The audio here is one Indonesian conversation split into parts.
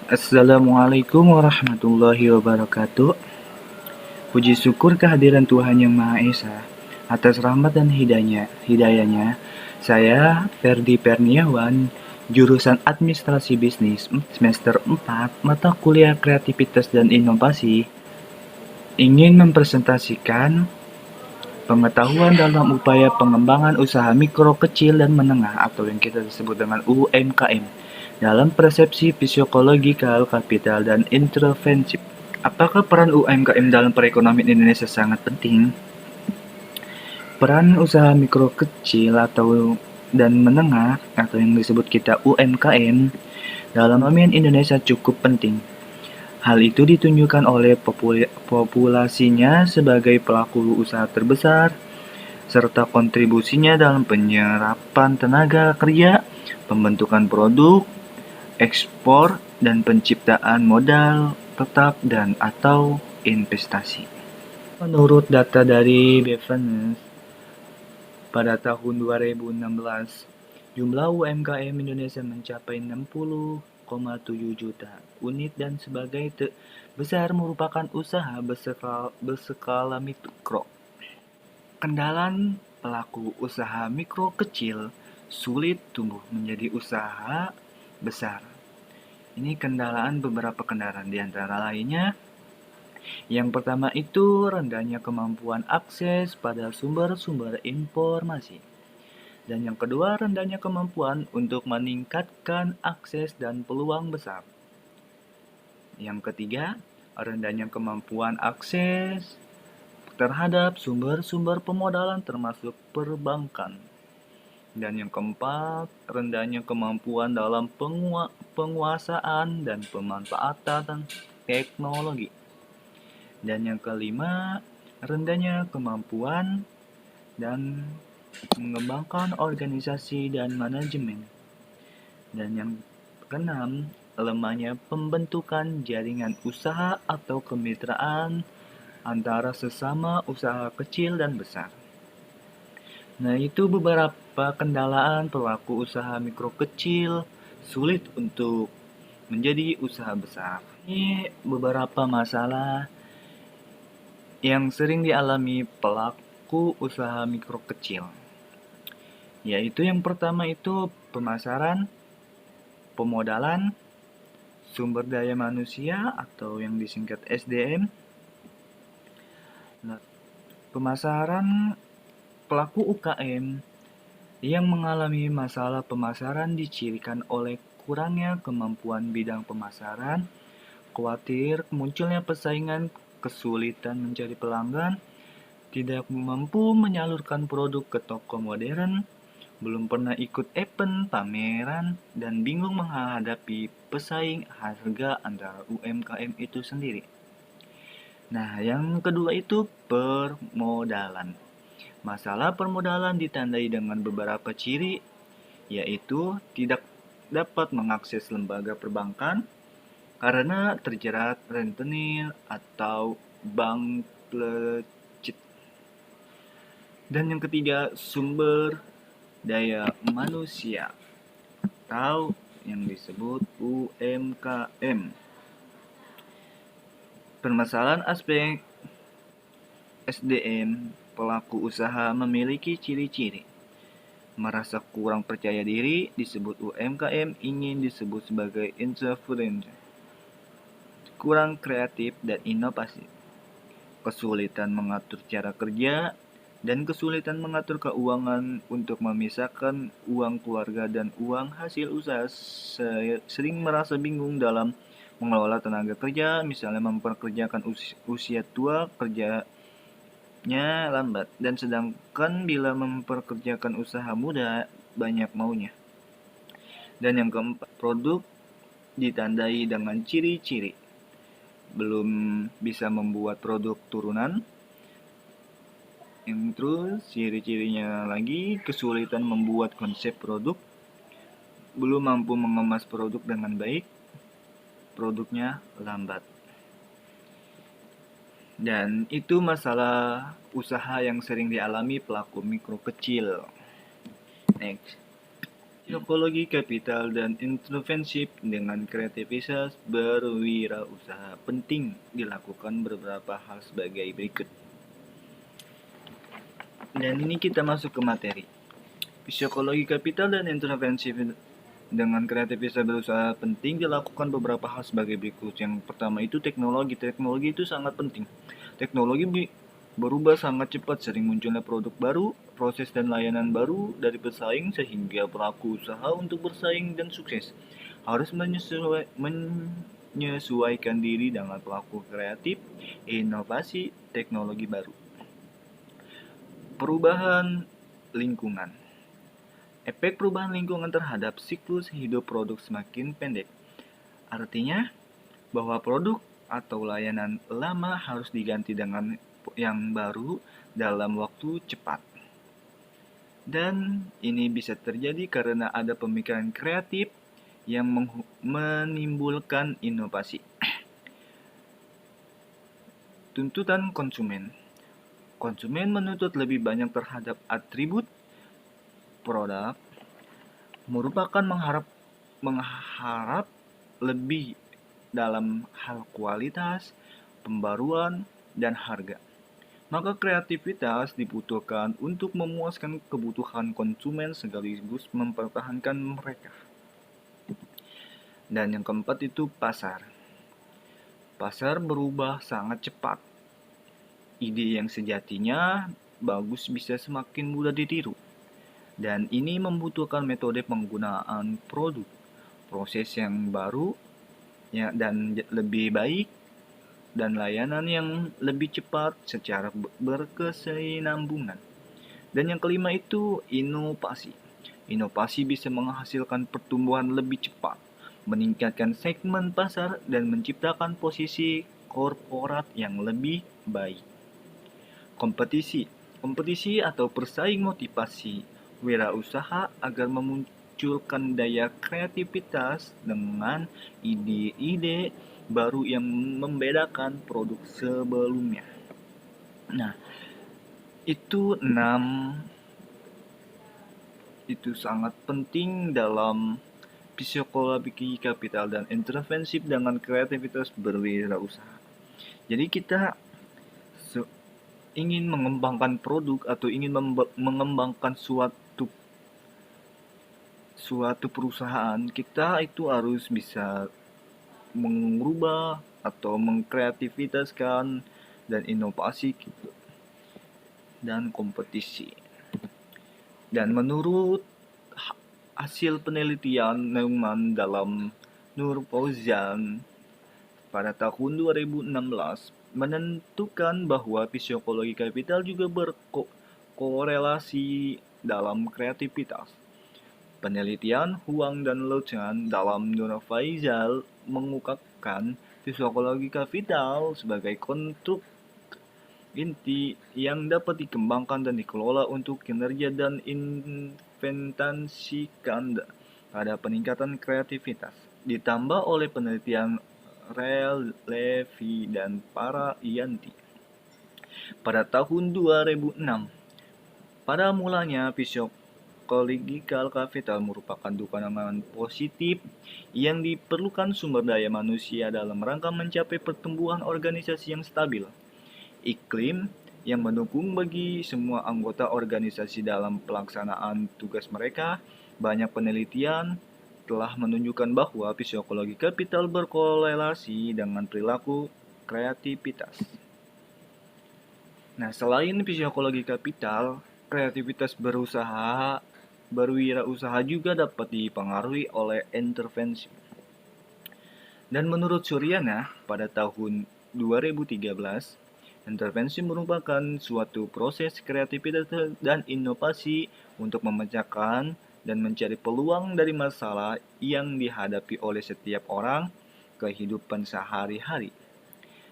Assalamualaikum warahmatullahi wabarakatuh. Puji syukur kehadiran Tuhan Yang Maha Esa atas rahmat dan hidayahnya. Saya Ferdi Perniawan, jurusan Administrasi Bisnis, semester 4, mata kuliah Kreativitas dan Inovasi, ingin mempresentasikan pengetahuan dalam upaya pengembangan usaha mikro, kecil, dan menengah atau yang kita sebut dengan UMKM dalam persepsi psikological, kapital, dan intervensi. Apakah peran UMKM dalam perekonomian Indonesia sangat penting? Peran usaha mikro, kecil, dan menengah atau yang disebut kita UMKM dalam perekonomian Indonesia cukup penting. Hal itu ditunjukkan oleh populasinya sebagai pelaku usaha terbesar, serta kontribusinya dalam penyerapan tenaga kerja, pembentukan produk, ekspor, dan penciptaan modal tetap dan atau investasi. Menurut data dari BEFANES, pada tahun 2016, jumlah UMKM Indonesia mencapai 60,7 juta unit dan sebagai besar merupakan usaha berskala mikro. Kendalaan pelaku usaha mikro kecil sulit tumbuh menjadi usaha besar. Ini beberapa kendaraan di antara lainnya. Yang pertama itu rendahnya kemampuan akses pada sumber-sumber informasi. Dan yang kedua rendahnya kemampuan untuk meningkatkan akses dan peluang besar. Yang ketiga, rendahnya kemampuan akses terhadap sumber-sumber pemodalan termasuk perbankan. Dan yang keempat, rendahnya kemampuan dalam penguasaan dan pemanfaatan teknologi. Dan yang kelima, rendahnya kemampuan dan mengembangkan organisasi dan manajemen. Dan yang keenam, lemahnya pembentukan jaringan usaha atau kemitraan antara sesama usaha kecil dan besar. Nah, itu beberapa kendalaan pelaku usaha mikro kecil sulit untuk menjadi usaha besar. Ini beberapa masalah yang sering dialami pelaku usaha mikro kecil. Yaitu yang pertama itu pemasaran, pemodalan, sumber daya manusia atau yang disingkat SDM. Nah, pemasaran pelaku UKM yang mengalami masalah pemasaran dicirikan oleh kurangnya kemampuan bidang pemasaran, khawatir munculnya persaingan, kesulitan mencari pelanggan, tidak mampu menyalurkan produk ke toko modern, belum pernah ikut event, pameran, dan bingung menghadapi pesaing harga antara UMKM itu sendiri. Nah, yang kedua itu permodalan. Masalah permodalan ditandai dengan beberapa ciri, yaitu tidak dapat mengakses lembaga perbankan karena terjerat rentenir atau bank plecit. Dan yang ketiga, sumber daya manusia atau yang disebut UMKM. Permasalahan aspek SDM pelaku usaha memiliki ciri-ciri. Merasa kurang percaya diri disebut UMKM, ingin disebut sebagai introvert. Kurang kreatif dan inovasi. Kesulitan mengatur cara kerja dan kesulitan mengatur keuangan untuk memisahkan uang keluarga dan uang hasil usaha. Sering merasa bingung dalam mengelola tenaga kerja, misalnya memperkerjakan usia tua, kerjanya lambat, dan sedangkan bila memperkerjakan usaha muda, banyak maunya. Dan yang keempat, produk ditandai dengan ciri-ciri. Belum bisa membuat produk turunan. Yang terus ciri-cirinya lagi kesulitan membuat konsep produk, belum mampu mengemas produk dengan baik, produknya lambat. Dan itu masalah usaha yang sering dialami pelaku mikro kecil. Next. Psikologi kapital dan intervensi dengan kreativitas berwirausaha penting dilakukan beberapa hal sebagai berikut. Dan ini kita masuk ke materi. Psikologi kapital dan intervensi dengan kreativitas berusaha penting dilakukan beberapa hal sebagai berikut. Yang pertama itu teknologi. Teknologi itu sangat penting. Teknologi berubah sangat cepat, sering munculnya produk baru, proses dan layanan baru dari pesaing sehingga pelaku usaha untuk bersaing dan sukses harus menyesuaikan diri dengan pelaku kreatif, inovasi, teknologi baru. Perubahan lingkungan. Efek perubahan lingkungan terhadap siklus hidup produk semakin pendek. Artinya bahwa produk atau layanan lama harus diganti dengan yang baru dalam waktu cepat. Dan ini bisa terjadi karena ada pemikiran kreatif yang menimbulkan inovasi. Tuntutan konsumen. Konsumen menuntut lebih banyak terhadap atribut produk, merupakan mengharap lebih dalam hal kualitas, pembaruan, dan harga. Maka kreativitas dibutuhkan untuk memuaskan kebutuhan konsumen sekaligus mempertahankan mereka. Dan yang keempat itu pasar. Pasar berubah sangat cepat. Ide yang sejatinya bagus bisa semakin mudah ditiru. Dan ini membutuhkan metode penggunaan produk, proses yang baru dan lebih baik, dan layanan yang lebih cepat secara berkesinambungan. Dan yang kelima itu inovasi. Inovasi bisa menghasilkan pertumbuhan lebih cepat, meningkatkan segmen pasar, dan menciptakan posisi korporat yang lebih baik. Kompetisi atau persaing motivasi wirausaha agar memunculkan daya kreativitas dengan ide-ide baru yang membedakan produk sebelumnya. Nah, itu sangat penting dalam psikologi kapital dan intervensi dengan kreativitas berwirausaha. Jadi kita ingin mengembangkan produk atau ingin mengembangkan suatu perusahaan, kita itu harus bisa mengubah atau mengkreativitaskan dan inovasi gitu, dan kompetisi. Dan menurut hasil penelitian Neumann dalam Nur Fauzan pada tahun 2016 menentukan bahwa psikologi kapital juga berkorelasi dalam kreativitas. Penelitian Huang dan Luchan dalam Nur Faizal mengungkapkan psikologi kapital sebagai konstruk inti yang dapat dikembangkan dan dikelola untuk kinerja dan inventasikan pada peningkatan kreativitas. Ditambah oleh penelitian Rel, Levy, dan para Yanti. Pada tahun 2006, pada mulanya physiological capital merupakan dukungan positif yang diperlukan sumber daya manusia dalam rangka mencapai pertumbuhan organisasi yang stabil. Iklim yang mendukung bagi semua anggota organisasi dalam pelaksanaan tugas mereka. Banyak penelitian telah menunjukkan bahwa psikologi kapital berkorelasi dengan perilaku kreativitas. Nah, selain psikologi kapital, kreativitas berwirausaha juga dapat dipengaruhi oleh intervensi. Dan menurut Suryana, pada tahun 2013, intervensi merupakan suatu proses kreativitas dan inovasi untuk memecahkan dan mencari peluang dari masalah yang dihadapi oleh setiap orang kehidupan sehari-hari.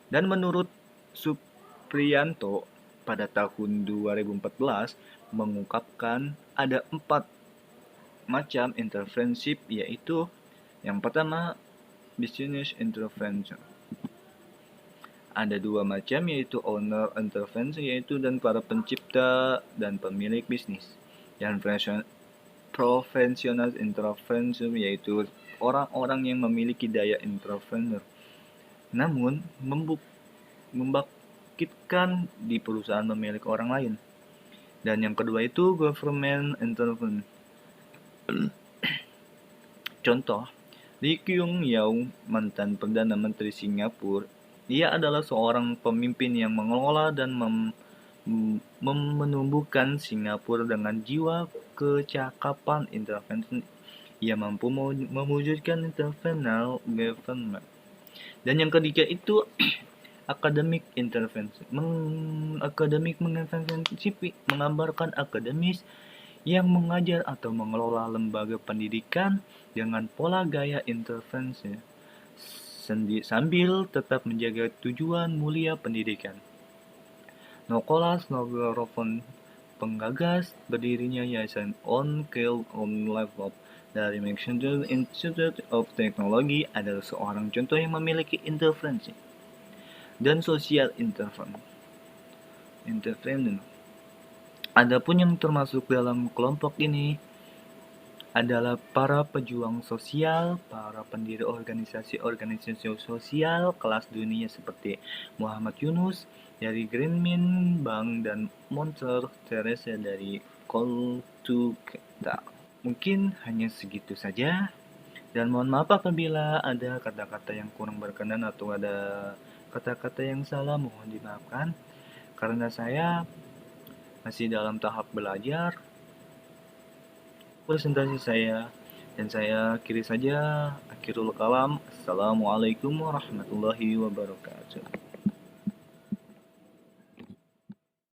Dan menurut Supriyanto pada tahun 2014 mengungkapkan ada 4 macam intervensi, yaitu yang pertama business intervention. Ada 2 macam, yaitu owner intervention, yaitu dan para pencipta dan pemilik bisnis. Dan profesional entrepreneur, yaitu orang-orang yang memiliki daya entrepreneur, namun membangkitkan di perusahaan pemilik orang lain. Dan yang kedua itu government entrepreneur. Contoh, Lee Kuan Yew, mantan Perdana Menteri Singapura. Ia adalah seorang pemimpin yang mengelola dan menumbuhkan Singapura dengan jiwa kecakapan intervensi. Ia mampu mewujudkan internal government. Dan yang ketiga itu akademik intervensi. Akademik mengintervensi menggambarkan akademis yang mengajar atau mengelola lembaga pendidikan dengan pola gaya intervensi sambil tetap menjaga tujuan mulia pendidikan. Nicholas Nogaroven, penggagas berdirinya Yayasan On Kill On Level dari Massachusetts Institute of Technology, adalah seorang contoh yang memiliki intervensi dan sosial entrepreneur. Adapun yang termasuk dalam kelompok ini adalah para pejuang sosial, para pendiri organisasi sosial kelas dunia seperti Muhammad Yunus dari Grameen Bank dan Mother Teresa dari Calcutta. Mungkin hanya segitu saja, dan mohon maaf apabila ada kata-kata yang kurang berkenan atau ada kata-kata yang salah, mohon dimaafkan, karena saya masih dalam tahap belajar presentasi saya, dan saya akhiri saja. Akhirul kalam. Assalamualaikum warahmatullahi wabarakatuh.